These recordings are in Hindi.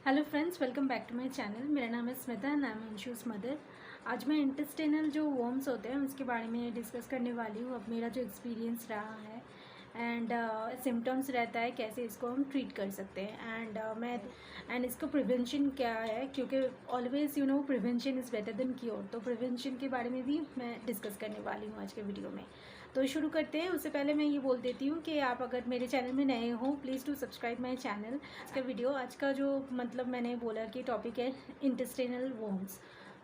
Hello friends, welcome back to my channel. मेरा नाम है Smita and I am Anshu's mother. आज मैं इंटेस्टिनल जो वर्म्स होते हैं उसके बारे में डिस्कस करने वाली हूँ। अब मेरा जो एक्सपीरियंस रहा है एंड सिम्टम्स रहता है, कैसे इसको हम ट्रीट कर सकते हैं एंड इसको प्रिवेंशन क्या है, क्योंकि always prevention is better than cure. तो प्रिवेंशन के बारे में भी मैं डिस्कस करने वाली हूँ आज के वीडियो में। तो शुरू करते हैं। उससे पहले मैं ये बोल देती हूँ कि आप अगर मेरे चैनल में नए हो, please to subscribe my channel. आज का वीडियो, आज का जो मैंने बोला कि टॉपिक है इंटेस्टिनल वर्म्स।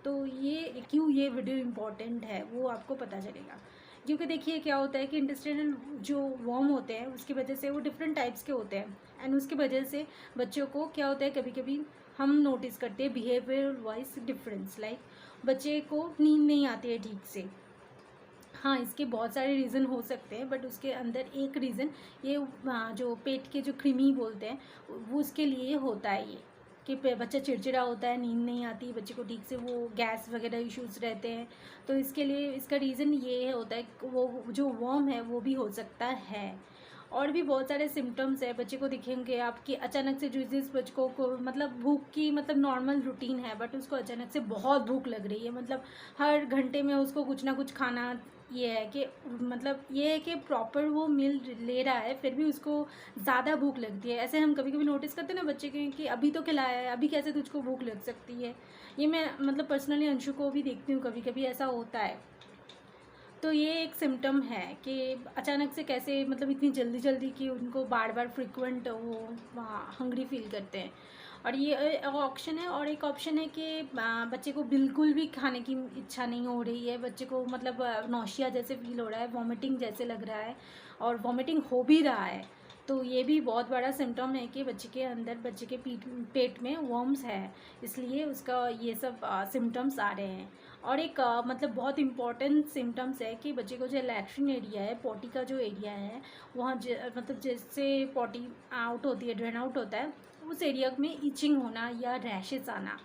तो ये वीडियो इम्पॉर्टेंट है वो आपको पता चलेगा, क्योंकि देखिए क्या होता है कि इंटेस्टिनल जो वर्म होते हैं उसकी वजह से वो डिफरेंट टाइप्स के होते हैं एंड उसकी वजह से बच्चों को क्या होता है, कभी कभी हम नोटिस करते हैं बिहेवियर वाइज डिफरेंस, लाइक बच्चे को नींद नहीं आती है ठीक से। हाँ, इसके बहुत सारे रीज़न हो सकते हैं, बट उसके अंदर एक रीज़न ये जो पेट के जो कृमि बोलते हैं वो उसके लिए होता है ये, कि बच्चा चिड़चिड़ा होता है, नींद नहीं आती बच्चे को ठीक से, वो गैस वगैरह इश्यूज़ रहते हैं। तो इसके लिए इसका रीज़न ये होता है कि वो जो वर्म है वो भी हो सकता है। और भी बहुत सारे सिम्टम्स है बच्चे को दिखेंगे आपकी, अचानक से जिस बच्चे को भूख की नॉर्मल रूटीन है, बट उसको अचानक से बहुत भूख लग रही है, हर घंटे में उसको कुछ ना कुछ खाना। ये है कि प्रॉपर वो मील ले रहा है फिर भी उसको ज़्यादा भूख लगती है। ऐसे हम कभी कभी नोटिस करते हैं ना बच्चे के कि अभी तो खिलाया है, अभी कैसे तुझको भूख लग सकती है। ये मैं पर्सनली अंशु को भी देखती हूँ, कभी कभी ऐसा होता है। तो ये एक सिम्टम है कि अचानक से कैसे इतनी जल्दी जल्दी कि उनको बार बार फ्रिक्वेंट वो हंग्री फील करते हैं। और ये ऑप्शन है, और एक ऑप्शन है कि बच्चे को बिल्कुल भी खाने की इच्छा नहीं हो रही है, बच्चे को नौशिया जैसे फील हो रहा है, वॉमिटिंग जैसे लग रहा है और वॉमिटिंग हो भी रहा है। तो ये भी बहुत बड़ा सिम्टम है कि बच्चे के अंदर, बच्चे के पेट में वर्म्स है, इसलिए उसका ये सब सिम्टम्स आ रहे हैं। और एक बहुत इंपॉर्टेंट सिम्टम्स है कि बच्चे को जो लैट्रिन एरिया है, पॉटी का जो एरिया है, वहाँ जैसे पॉटी आउट होती है, ड्रेन आउट होता है, उस एरिया में इचिंग होना या रैशेस आना।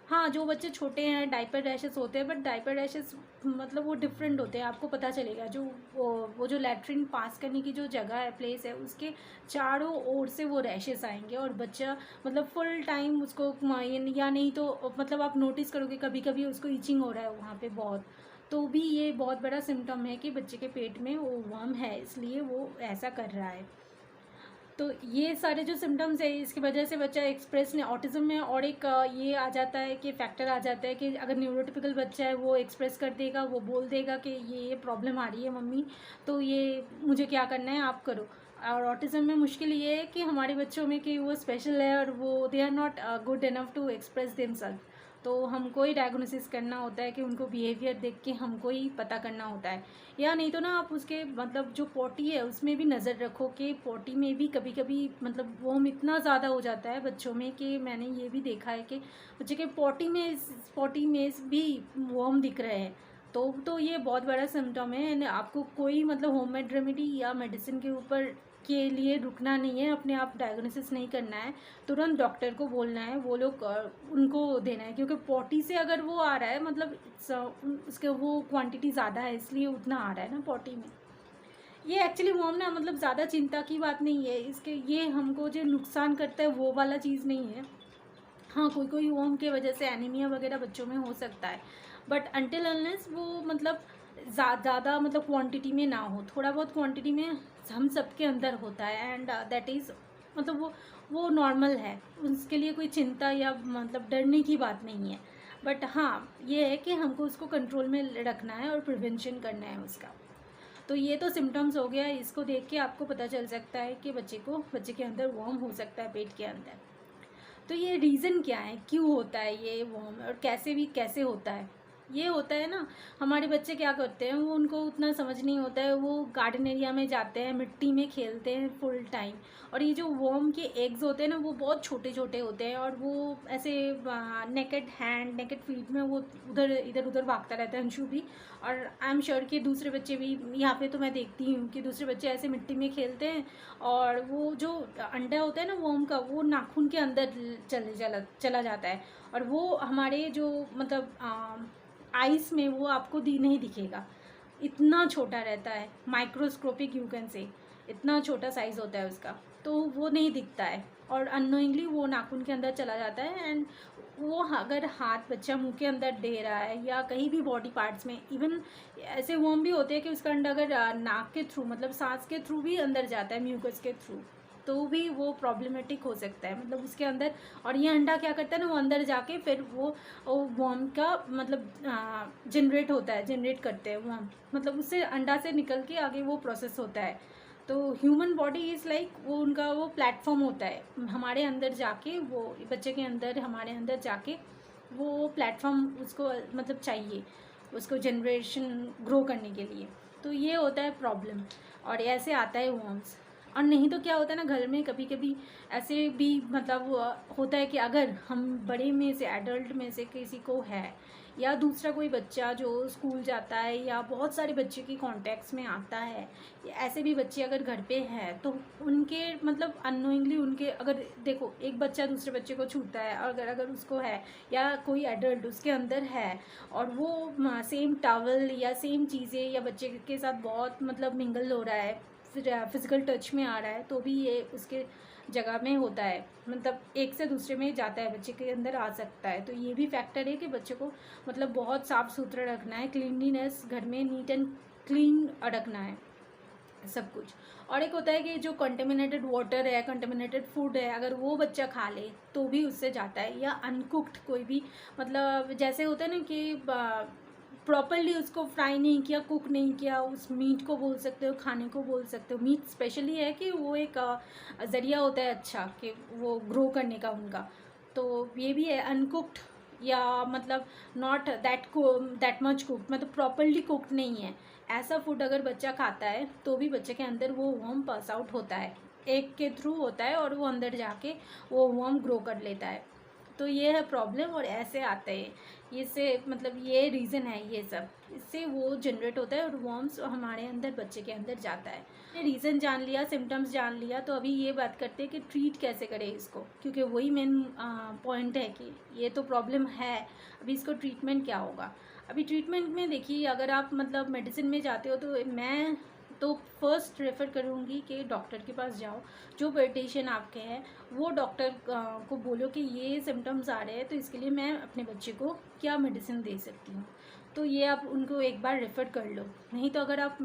हाँ, जो बच्चे छोटे हैं डाइपर रैशेस होते हैं, बट डाइपर रैशेस वो डिफरेंट होते हैं, आपको पता चलेगा। जो वो जो लैट्रिन पास करने की जो जगह है, प्लेस है, उसके चारों ओर से वो रैशेस आएंगे और बच्चा फुल टाइम उसको या नहीं तो आप नोटिस करोगे कभी कभी उसको इचिंग हो रहा है वहाँ पे बहुत। तो भी ये बहुत बड़ा सिम्टम है कि बच्चे के पेट में वो वर्म है, इसलिए वो ऐसा कर रहा है। तो ये सारे जो सिम्टम्स है इसकी वजह से बच्चा एक्सप्रेस ने ऑटिज़म में, और एक ये आ जाता है कि फैक्टर आ जाता है कि अगर न्यूरोटिपिकल बच्चा है वो एक्सप्रेस कर देगा, वो बोल देगा कि ये प्रॉब्लम आ रही है मम्मी, तो ये मुझे क्या करना है आप करो। और ऑटिज़म में मुश्किल ये है कि हमारे बच्चों में कि वो स्पेशल है और वो they are not good enough to express themselves. तो हमको ही डायग्नोसिस करना होता है कि उनको बिहेवियर देख के हमको ही पता करना होता है। या नहीं तो ना आप उसके जो पॉटी है उसमें भी नज़र रखो कि पॉटी में भी कभी कभी वोम इतना ज़्यादा हो जाता है बच्चों में कि मैंने ये भी देखा है कि बच्चे के पॉटी में भी वोम दिख रहे हैं। तो ये बहुत बड़ा सिम्टम है एंड आपको कोई होममेड रेमेडी या मेडिसिन के ऊपर के लिए रुकना नहीं है, अपने आप डायग्नोसिस नहीं करना है, तुरंत डॉक्टर को बोलना है, वो लोग उनको देना है, क्योंकि पॉटी से अगर वो आ रहा है उसके वो क्वांटिटी ज़्यादा है इसलिए उतना आ रहा है ना पॉटी में। ये एक्चुअली वर्म ना ज़्यादा चिंता की बात नहीं है, इसके ये हमको जो नुकसान करता है वो वाला चीज़ नहीं है। हाँ, कोई कोई वर्म के वजह से एनीमिया वगैरह बच्चों में हो सकता है, बट अनटिल अनलेस वो ज़्यादा क्वांटिटी में ना हो, थोड़ा बहुत क्वांटिटी में हम सबके अंदर होता है एंड दैट इज़ वो नॉर्मल है, उसके लिए कोई चिंता या डरने की बात नहीं है। बट हाँ, ये है कि हमको उसको कंट्रोल में रखना है और प्रिवेंशन करना है उसका। तो ये तो सिम्टम्स हो गया, इसको देख के आपको पता चल सकता है कि बच्चे के अंदर वर्म हो सकता है पेट के अंदर। तो ये रीज़न क्या है, क्यों होता है ये वर्म, और कैसे होता है। ये होता है ना, हमारे बच्चे क्या करते हैं, वो उनको उतना समझ नहीं होता है, वो गार्डन एरिया में जाते हैं, मिट्टी में खेलते हैं फुल टाइम, और ये जो वर्म के एग्स होते हैं ना वो बहुत छोटे छोटे होते हैं और वो ऐसे नेकेड हैंड नेकेड फीट में वो इधर उधर भागता रहता है, अंशु भी। और आई एम श्योर कि दूसरे बच्चे भी, यहाँ पे तो मैं देखती हूँ कि दूसरे बच्चे ऐसे मिट्टी में खेलते हैं और वो जो अंडा होता है ना वर्म का, वो नाखून के अंदर चला जाता है, और वो हमारे जो आइस में वो आपको नहीं दिखेगा, इतना छोटा रहता है, माइक्रोस्कोपिक यू कैन से, इतना छोटा साइज़ होता है उसका, तो वो नहीं दिखता है। और अननोइंगली वो नाखून के अंदर चला जाता है। एंड वो अगर हाथ बच्चा मुंह के अंदर दे रहा है या कहीं भी बॉडी पार्ट्स में, इवन ऐसे वर्म भी होते हैं कि उसका अंडा अगर नाक के थ्रू मतलब सांस के थ्रू भी अंदर जाता है, म्यूकस के थ्रू, तो भी वो प्रॉब्लमेटिक हो सकता है मतलब उसके अंदर। और ये अंडा क्या करता है ना, वो अंदर जाके फिर वो वर्म का मतलब जनरेट होता है, जनरेट करते हैं वर्म, मतलब उससे अंडा से निकल के आगे वो प्रोसेस होता है। तो ह्यूमन बॉडी इज़ लाइक वो उनका वो प्लेटफॉर्म होता है हमारे अंदर जाके, वो बच्चे के अंदर हमारे अंदर जाके वो प्लेटफॉर्म उसको मतलब चाहिए उसको जनरेशन ग्रो करने के लिए। तो ये होता है प्रॉब्लम और ऐसे आता है वर्म्स। और नहीं तो क्या होता है ना, घर में कभी कभी ऐसे भी मतलब होता है कि अगर हम बड़े में से एडल्ट में से किसी को है या दूसरा कोई बच्चा जो स्कूल जाता है या बहुत सारे बच्चे की कॉन्टैक्ट्स में आता है, ऐसे भी बच्चे अगर घर पे हैं तो उनके मतलब अननोइंगली उनके अगर देखो एक बच्चा दूसरे बच्चे को छूता है, अगर अगर उसको है या कोई एडल्ट उसके अंदर है और वो सेम टॉवल या सेम चीज़ें या बच्चे के साथ बहुत मतलब मिंगल हो रहा है, फिज़िकल टच में आ रहा है, तो भी ये उसके जगह में होता है, मतलब एक से दूसरे में जाता है, बच्चे के अंदर आ सकता है। तो ये भी फैक्टर है कि बच्चे को मतलब बहुत साफ़ सुथरा रखना है, क्लीनलीनेस घर में नीट एंड क्लीन रखना है सब कुछ। और एक होता है कि जो कंटेमिनेटेड वाटर है, कंटेमिनेटेड फूड है, अगर वो बच्चा खा ले तो भी उससे जाता है। या अनकुक्ड कोई भी मतलब जैसे होता है ना कि प्रॉपरली उसको फ्राई नहीं किया, कुक नहीं किया, उस मीट को बोल सकते हो, खाने को बोल सकते हो। मीट स्पेशली है कि वो एक ज़रिया होता है अच्छा कि वो ग्रो करने का उनका। तो ये भी है अनकुक्ड या मतलब नॉट दैट मच कुक्ड, मतलब प्रॉपरली कुक्ड नहीं है, ऐसा फूड अगर बच्चा खाता है तो भी बच्चे के अंदर वो वर्म पास आउट होता है, एग के थ्रू होता है और वो अंदर जाके वो वर्म ग्रो कर लेता है। तो ये है प्रॉब्लम और ऐसे आते हैं, इससे मतलब ये रीज़न है, ये सब इससे वो जनरेट होता है और वर्म्स हमारे अंदर बच्चे के अंदर जाता है। रीज़न जान लिया, सिम्टम्स जान लिया, तो अभी ये बात करते हैं कि ट्रीट कैसे करें इसको, क्योंकि वही मेन पॉइंट है कि ये तो प्रॉब्लम है, अभी इसको ट्रीटमेंट क्या होगा। अभी ट्रीटमेंट में देखिए, अगर आप मतलब मेडिसिन में जाते हो तो मैं तो फर्स्ट रेफ़र करूँगी कि डॉक्टर के पास जाओ, जो पेडियाट्रिशियन आपके हैं वो डॉक्टर को बोलो कि ये सिम्टम्स आ रहे हैं, तो इसके लिए मैं अपने बच्चे को क्या मेडिसिन दे सकती हूँ। तो ये आप उनको एक बार रेफ़र कर लो। नहीं तो अगर आप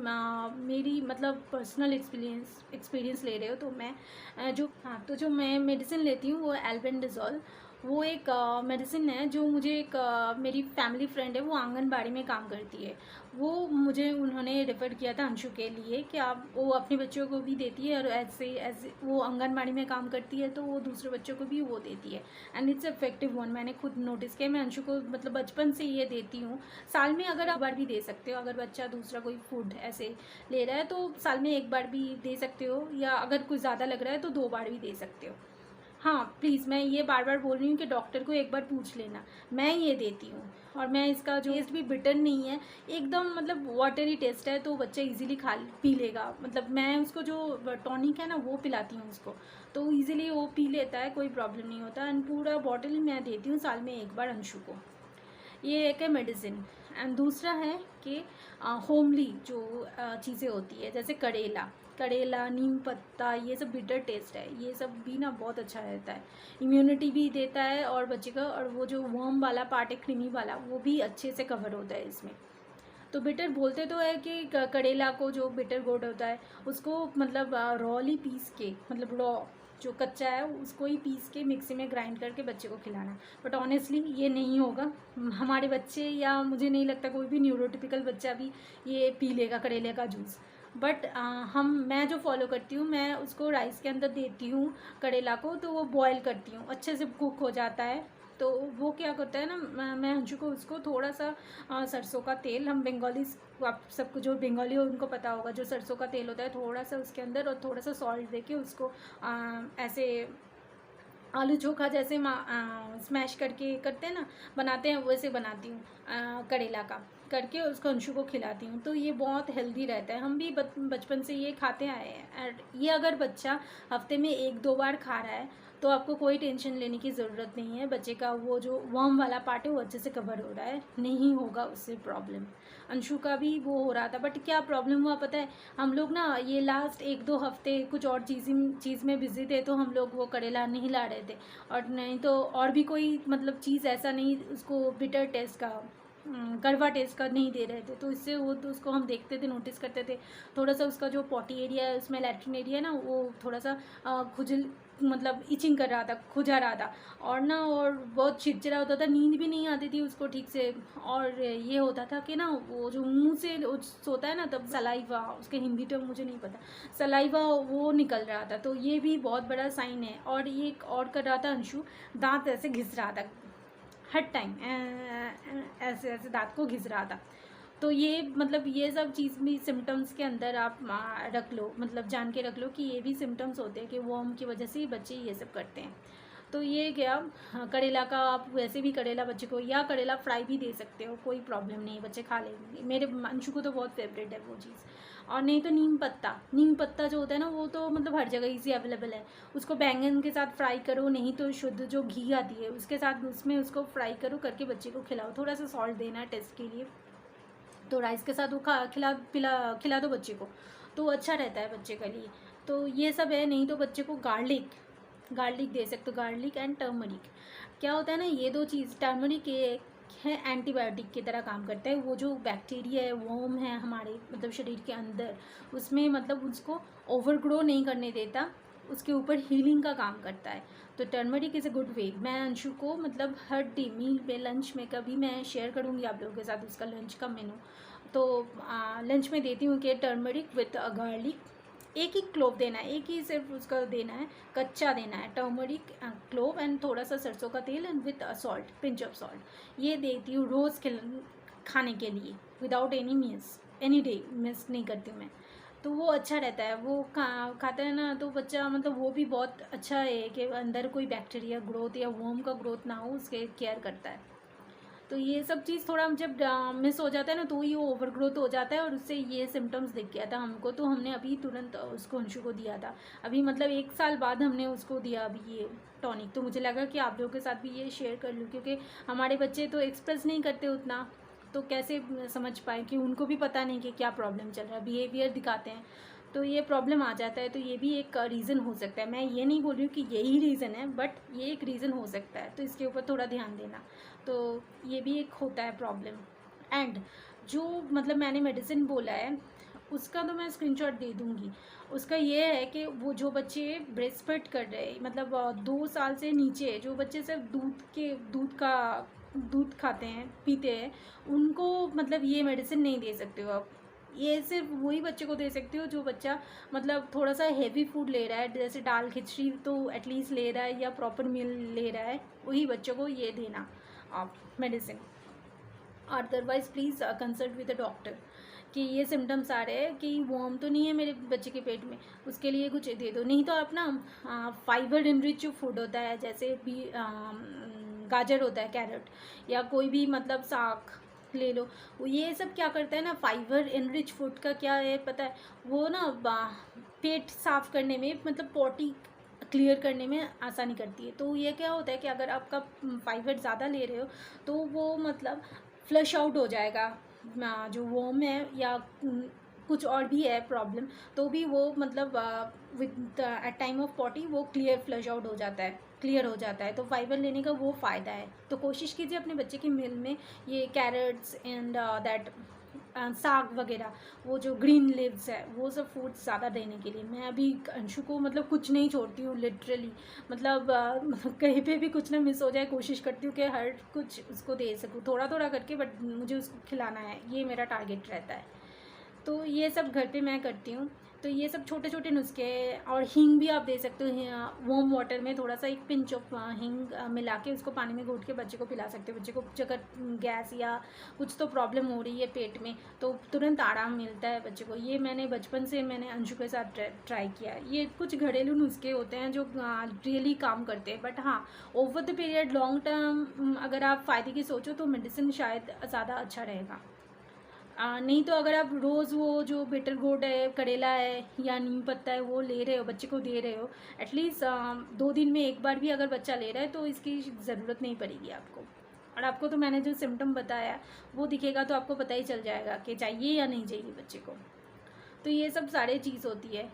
मेरी मतलब पर्सनल एक्सपीरियंस ले रहे हो तो मैं तो जो मैं मेडिसिन लेती हूँ वो एल्बेंडाज़ोल, वो एक मेडिसिन है जो मुझे एक मेरी फैमिली फ्रेंड है, वो आंगनबाड़ी में काम करती है, वो मुझे उन्होंने रेफ़र किया था अंशु के लिए कि आप वो अपने बच्चों को भी देती है और ऐसे वो आंगनबाड़ी में काम करती है तो वो दूसरे बच्चों को भी वो देती है। एंड इट्स इफेक्टिव वन, मैंने खुद नोटिस किया। मैं अंशु को मतलब बचपन से ये देती हूँ। साल में अगर आप बार भी दे सकते हो, अगर बच्चा दूसरा कोई फूड ऐसे ले रहा है तो साल में एक बार भी दे सकते हो, या अगर कुछ ज़्यादा लग रहा है तो 2 बार भी दे सकते हो। हाँ प्लीज़, मैं ये बार बार बोल रही हूँ कि डॉक्टर को एक बार पूछ लेना। मैं ये देती हूँ और मैं इसका जो टेस्ट भी बिटर नहीं है, एकदम मतलब वाटरी टेस्ट है, तो बच्चा इजीली खा पी लेगा। मतलब मैं उसको जो टॉनिक है ना वो पिलाती हूँ उसको, तो इजीली वो पी लेता है, कोई प्रॉब्लम नहीं होता। एंड पूरा बॉटल मैं देती हूँ साल में एक बार अंशु को। ये एक है मेडिसिन। एंड दूसरा है कि होमली जो चीज़ें होती है, जैसे करेला, नीम पत्ता, ये सब बिटर टेस्ट है, ये सब भी ना बहुत अच्छा रहता है, इम्यूनिटी भी देता है और बच्चे का, और वो जो वर्म वाला पार्ट है क्रीमी वाला वो भी अच्छे से कवर होता है इसमें। तो बिटर बोलते तो है कि करेला को जो बिटर गोड होता है उसको मतलब रॉली पीस के, मतलब रॉ जो कच्चा है उसको ही पीस के मिक्सी में ग्राइंड करके बच्चे को खिलाना है। बट ऑनेस्टली ये नहीं होगा, हमारे बच्चे या मुझे नहीं लगता कोई भी न्यूरोटिपिकल बच्चा भी ये पी लेगा करेले का जूस। बट मैं जो फॉलो करती हूँ, मैं उसको राइस के अंदर देती हूँ करेला को, तो वो बॉयल करती हूँ, अच्छे से कुक हो जाता है। तो वो क्या करता है ना, मैं अंशु को उसको थोड़ा सा सरसों का तेल, हम बंगाली, आप सबको जो बंगाली हो उनको पता होगा, जो सरसों का तेल होता है थोड़ा सा उसके अंदर और थोड़ा सा सॉल्ट देके उसको ऐसे आलू चोखा जैसे स्मैश करके करते हैं ना, बनाते हैं, वैसे बनाती हूँ करेला का करके उसको अंशु को खिलाती हूँ। तो ये बहुत हेल्दी रहता है, हम भी बचपन से ये खाते आए हैं। और ये अगर बच्चा हफ्ते में 1-2 बार खा रहा है तो आपको कोई टेंशन लेने की ज़रूरत नहीं है। बच्चे का वो जो वर्म वाला पार्ट है वो अच्छे से कवर हो रहा है, नहीं होगा उससे प्रॉब्लम। अंशु का भी वो हो रहा था, बट क्या प्रॉब्लम हुआ पता है, हम लोग ना ये लास्ट 1-2 हफ्ते कुछ और चीज़ में बिजी थे, तो हम लोग वो करेला नहीं ला रहे थे, और नहीं तो और भी कोई मतलब चीज़ ऐसा नहीं उसको बिटर टेस्ट का कड़वा टेस्ट का नहीं दे रहे थे, तो इससे वो तो उसको हम देखते थे, नोटिस करते थे, थोड़ा सा उसका जो पॉटी एरिया है उसमें लैट्रिन एरिया है ना, वो थोड़ा सा खुजल मतलब इचिंग कर रहा था, खुजा रहा था, और ना और बहुत चिड़चिड़ा होता था, नींद भी नहीं आती थी उसको ठीक से, और ये होता था कि ना वो जो मुंह से सोता है ना तब सलाइवा, उसके हिंदी टर्म मुझे नहीं पता, सलाइवा वो निकल रहा था, तो ये भी बहुत बड़ा साइन है। और ये एक और कर रहा था अंशु, दांत ऐसे घिस रहा था हर टाइम, ऐसे ऐसे दांत को घिस रहा था। तो ये मतलब ये सब चीज़ भी सिम्टम्स के अंदर आप रख लो, मतलब जान के रख लो कि ये भी सिम्टम्स होते हैं कि वर्म की वजह से ही बच्चे ये सब करते हैं। तो ये क्या, करेला का आप वैसे भी करेला बच्चे को, या करेला फ्राई भी दे सकते हो, कोई प्रॉब्लम नहीं है, बच्चे खा लेंगे। मेरे अंशु को तो बहुत फेवरेट है वो चीज़। और नहीं तो नीम पत्ता जो होता है ना वो तो मतलब हर जगह इजी अवेलेबल है, उसको बैंगन के साथ फ्राई करो, नहीं तो शुद्ध जो घी आती है उसके साथ उसमें उसको फ्राई करो करके बच्चे को खिलाओ, थोड़ा सा सॉल्ट देना है टेस्ट के लिए, तो राइस के साथ वो खिला दो बच्चे को, तो अच्छा रहता है बच्चे के लिए। तो ये सब है। नहीं तो बच्चे को गार्लिक दे सकते हो, गार्लिक एंड टर्मरिक। क्या होता है ना, ये दो चीज़, टर्मरिक एक है एंटीबायोटिक की तरह काम करता है, वो जो बैक्टीरिया है वर्म है हमारे मतलब शरीर के अंदर, उसमें मतलब उसको ओवरग्रो नहीं करने देता, उसके ऊपर हीलिंग का काम करता है। तो turmeric is a good way. मैं अंशु को मतलब हर डे मील में, लंच में, कभी मैं शेयर करूँगी आप लोगों के साथ उसका लंच का मेनू, तो लंच में देती हूँ कि टर्मरिक विथ गार्लिक, एक ही क्लोव देना है, एक ही सिर्फ उसका देना है, कच्चा देना है, टर्मरिक क्लोव एंड थोड़ा सा सरसों का तेल and with salt, pinch of salt, ये देती हूँ रोज़ खाने के लिए, विदाउट एनी डे मिस नहीं करती हूँ मैं। तो वो अच्छा रहता है, वो खाता है ना, तो बच्चा मतलब वो भी बहुत अच्छा है कि अंदर कोई बैक्टीरिया ग्रोथ या वर्म का ग्रोथ ना हो, उसके केयर करता है। तो ये सब चीज़ थोड़ा जब मिस हो जाता है ना, तो ये ओवर ग्रोथ हो जाता है, और उससे ये सिम्टम्स दिख गया था हमको, तो हमने अभी तुरंत उसको अंशु को दिया था, अभी मतलब 1 साल बाद हमने उसको दिया अभी ये टॉनिक। तो मुझे लगा कि आप लोगों के साथ भी ये शेयर कर लूँ, क्योंकि हमारे बच्चे तो एक्सप्रेस नहीं करते उतना, तो कैसे समझ पाए कि उनको भी पता नहीं कि क्या प्रॉब्लम चल रहा है, बिहेवियर दिखाते हैं तो ये प्रॉब्लम आ जाता है। तो ये भी एक रीज़न हो सकता है, मैं ये नहीं बोल रही हूँ कि यही रीज़न है, बट ये एक रीज़न हो सकता है, तो इसके ऊपर थोड़ा ध्यान देना। तो ये भी एक होता है प्रॉब्लम। एंड जो मतलब मैंने मेडिसिन बोला है उसका तो मैं स्क्रीनशॉट दे दूँगी। उसका ये है कि वो जो बच्चे ब्रेस्ट फीड कर रहे हैं, मतलब 2 साल से नीचे जो बच्चे सिर्फ दूध खाते हैं, पीते हैं, उनको मतलब ये मेडिसिन नहीं दे सकते हो आप। ये सिर्फ वही बच्चे को दे सकते हो जो बच्चा मतलब थोड़ा सा हेवी फूड ले रहा है, जैसे दाल खिचड़ी तो एटलीस्ट ले रहा है या प्रॉपर मील ले रहा है, वही बच्चों को ये देना आप medicine. Otherwise please consult with the doctor कि ये सिम्टम्स आ रहे हैं कि वर्म तो नहीं है मेरे बच्चे के पेट में, उसके लिए कुछ दे दो। नहीं तो आप ना फाइबर इनरिच जो फूड होता है, जैसे भी गाजर होता है, कैरेट, या कोई भी मतलब साग ले लो, वो ये सब क्या करता है ना, फाइबर इनरिच फूड का क्या है पता है, वो ना पेट साफ करने में मतलब पॉटी क्लियर करने में आसानी करती है। तो ये क्या होता है कि अगर आपका फाइबर ज़्यादा ले रहे हो तो वो मतलब फ्लश आउट हो जाएगा, जो वर्म है या कुछ और भी है प्रॉब्लम, तो भी वो मतलब with at time of potty वो फ्लश आउट हो जाता है, क्लियर हो जाता है। तो फाइबर लेने का वो फ़ायदा है। तो कोशिश कीजिए अपने बच्चे की मील में ये कैरेट्स एंड दैट साग वगैरह, वो जो ग्रीन लिव्स है, वो सब फूड्स ज़्यादा देने के लिए। मैं अभी अंशु को मतलब कुछ नहीं छोड़ती हूँ लिटरली, मतलब कहीं पे भी कुछ ना मिस हो जाए, कोशिश करती हूँ कि हर कुछ उसको दे सकूँ थोड़ा थोड़ा करके, बट मुझे उसको खिलाना है, ये मेरा टारगेट रहता है। तो ये सब घर पे मैं करती हूँ। तो ये सब छोटे छोटे नुस्खे, और हींग भी आप दे सकते हो, वार्म वाटर में थोड़ा सा एक पिंच ऑफ हींग मिला के उसको पानी में घोट के बच्चे को पिला सकते हो। बच्चे को अगर गैस या कुछ तो प्रॉब्लम हो रही है पेट में, तो तुरंत आराम मिलता है बच्चे को। ये मैंने बचपन से मैंने अंशु के साथ ट्राई किया है। ये कुछ घरेलू नुस्खे होते हैं जो रियली काम करते हैं, बट हाँ over the period long term अगर आप फ़ायदे की सोचो तो मेडिसिन शायद ज़्यादा अच्छा रहेगा। नहीं तो अगर आप रोज़ वो जो बिटर गोर्ड है, करेला है या नीम पत्ता है वो ले रहे हो, बच्चे को दे रहे हो, एटलीस्ट 2 दिन में एक बार भी अगर बच्चा ले रहा है तो इसकी ज़रूरत नहीं पड़ेगी आपको। और आपको तो मैंने जो सिम्टम बताया वो दिखेगा तो आपको पता ही चल जाएगा कि चाहिए या नहीं चाहिए बच्चे को। तो ये सब सारे चीज़ होती है।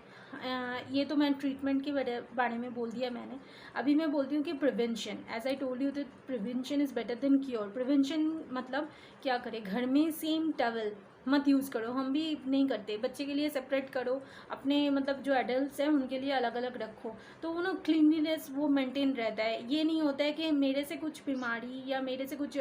ये तो मैं ट्रीटमेंट के बारे में बोल दिया मैंने। अभी मैं बोलती हूँ कि prevention, as I told you that prevention is better than cure. Prevention मतलब क्या करें, घर में सेम टॉवल मत यूज़ करो, हम भी नहीं करते, बच्चे के लिए सेपरेट करो, अपने मतलब जो एडल्ट्स हैं उनके लिए अलग अलग रखो, तो वो ना क्लीनलीनेस वो मेंटेन रहता है। ये नहीं होता है कि मेरे से कुछ बीमारी या मेरे से कुछ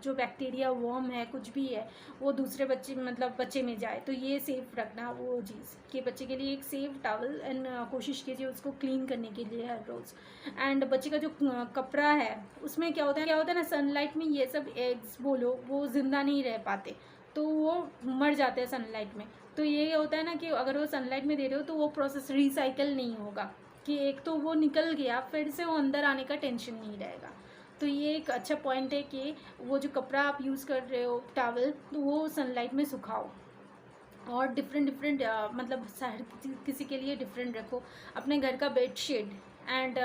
जो बैक्टीरिया वर्म है कुछ भी है वो दूसरे बच्चे मतलब बच्चे में जाए। तो ये सेफ़ रखना वो चीज़ कि बच्चे के लिए एक सेफ टॉवल एंड कोशिश कीजिए उसको क्लीन करने के लिए हर रोज़। एंड बच्चे का जो कपड़ा है उसमें क्या होता है ना, सनलाइट में ये सब एग्स बोलो वो ज़िंदा नहीं रह पाते, तो वो मर जाते हैं सनलाइट में। तो ये होता है ना कि अगर वो सनलाइट में दे रहे हो तो वो प्रोसेस रिसाइकल नहीं होगा, कि एक तो वो निकल गया फिर से वो अंदर आने का टेंशन नहीं रहेगा। तो ये एक अच्छा पॉइंट है कि वो जो कपड़ा आप यूज़ कर रहे हो टॉवल, तो वो सनलाइट में सुखाओ। और डिफरेंट मतलब किसी के लिए डिफरेंट रखो। अपने घर का बेडशीट एंड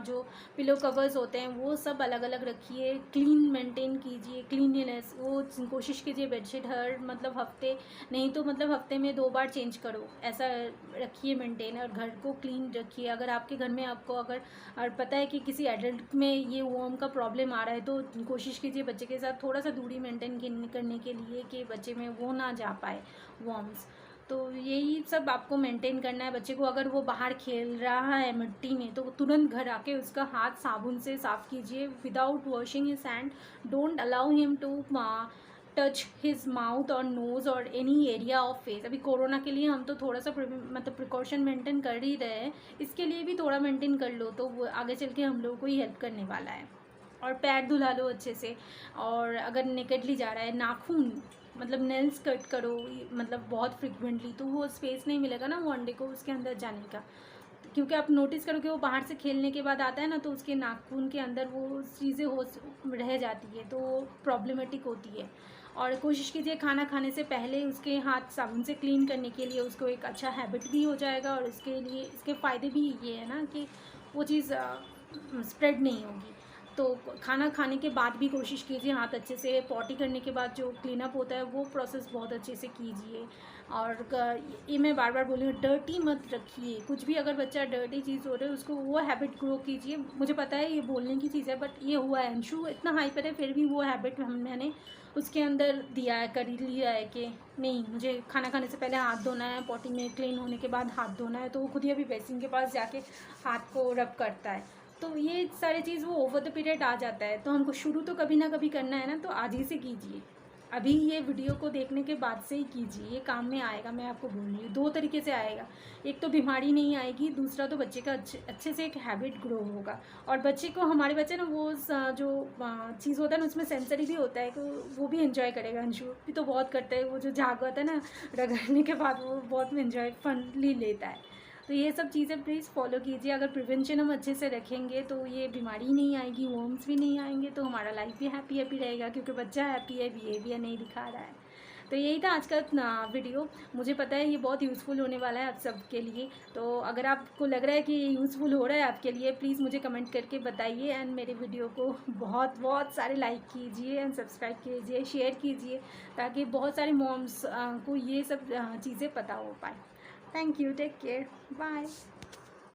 जो पिलो कवर्स होते हैं वो सब अलग अलग रखिए, क्लीन मेंटेन कीजिए, क्लीनलीनेस वो कोशिश कीजिए। बेडशीट हर मतलब हफ्ते नहीं तो मतलब हफ्ते में 2 बार चेंज करो, ऐसा रखिए मेंटेन। और घर को क्लीन रखिए। अगर आपके घर में आपको अगर और पता है कि किसी एडल्ट में ये वर्म का प्रॉब्लम आ रहा है तो कोशिश कीजिए बच्चे के साथ थोड़ा सा दूरी मेंटेन करने के लिए कि बच्चे में वो ना जा पाए वर्म्स। तो यही सब आपको मेंटेन करना है। बच्चे को अगर वो बाहर खेल रहा है मिट्टी में तो तुरंत घर आके उसका हाथ साबुन से साफ़ कीजिए without washing his hand. Don't allow him to touch his mouth और नोज़ और एनी एरिया ऑफ फेस। अभी कोरोना के लिए हम तो थोड़ा सा मतलब प्रिकॉशन मेंटेन कर ही रहे हैं, इसके लिए भी थोड़ा मेंटेन कर लो तो वो आगे चल के हम लोगों को ही हेल्प करने वाला है। और पैर धुला लो अच्छे से। और अगर नेकेडली जा रहा है, नाखून मतलब नेल्स कट करो मतलब बहुत फ्रिक्वेंटली, तो वो स्पेस नहीं मिलेगा ना वो अंडे को उसके अंदर जाने का। क्योंकि आप नोटिस करोगे वो बाहर से खेलने के बाद आता है ना तो उसके नाखून के अंदर वो चीज़ें हो रह जाती है, तो प्रॉब्लमेटिक होती है। और कोशिश कीजिए खाना खाने से पहले उसके हाथ साबुन से क्लीन करने के लिए, उसको एक अच्छा हैबिट भी हो जाएगा। और इसके लिए इसके फ़ायदे भी ये है ना कि वो चीज़ स्प्रेड नहीं होगी। तो खाना खाने के बाद भी कोशिश कीजिए हाथ अच्छे से, पॉटी करने के बाद जो क्लीन अप होता है वो प्रोसेस बहुत अच्छे से कीजिए। और ये मैं बार बार बोल रही हूँ, डर्टी मत रखिए कुछ भी। अगर बच्चा डर्टी चीज़ हो रहा है उसको वो हैबिट ग्रो कीजिए। मुझे पता है ये बोलने की चीज़ है बट ये हुआ है, अंशु इतना हाइपर है फिर भी वो हैबिट मैंने उसके अंदर दिया है, कर लिया है कि नहीं मुझे खाना खाने से पहले हाथ धोना है, पॉटी में क्लीन होने के बाद हाथ धोना है। तो वो खुद ही अभी बेसिन के पास जाके हाथ को रब करता है। तो ये सारी चीज़ वो ओवर द पीरियड आ जाता है, तो हमको शुरू तो कभी ना कभी करना है ना, तो आज ही से कीजिए। अभी ये वीडियो को देखने के बाद से ही कीजिए, ये काम में आएगा। मैं आपको बोल रही हूँ 2 तरीके से आएगा। एक तो बीमारी नहीं आएगी, दूसरा तो बच्चे का अच्छे से एक हैबिट ग्रो होगा। और बच्चे को, हमारे बच्चे ना वो जो चीज़ होता है ना उसमें सेंसरी भी होता है, तो वो भी इन्जॉय करेगा। अंशु भी तो बहुत करता है, वो जो झाग होता है ना रगड़ने के बाद वो बहुत इन्जॉय फनली लेता है। तो ये सब चीज़ें प्लीज़ फॉलो कीजिए। अगर प्रिवेंशन हम अच्छे से रखेंगे तो ये बीमारी नहीं आएगी, वर्म्स भी नहीं आएंगे, तो हमारा लाइफ भी हैप्पी रहेगा क्योंकि बच्चा हैप्पी है, बिहेवियर नहीं दिखा रहा है। तो यही था आज का वीडियो। मुझे पता है ये बहुत यूज़फुल होने वाला है आप सबके लिए। तो अगर आपको लग रहा है कि ये यूज़फुल हो रहा है आपके लिए, प्लीज़ मुझे कमेंट करके बताइए। एंड मेरे वीडियो को बहुत बहुत सारे लाइक कीजिए एंड सब्सक्राइब कीजिए, शेयर कीजिए, ताकि बहुत सारे मॉम्स को ये सब चीज़ें पता हो पाए। Thank you. Take care. Bye.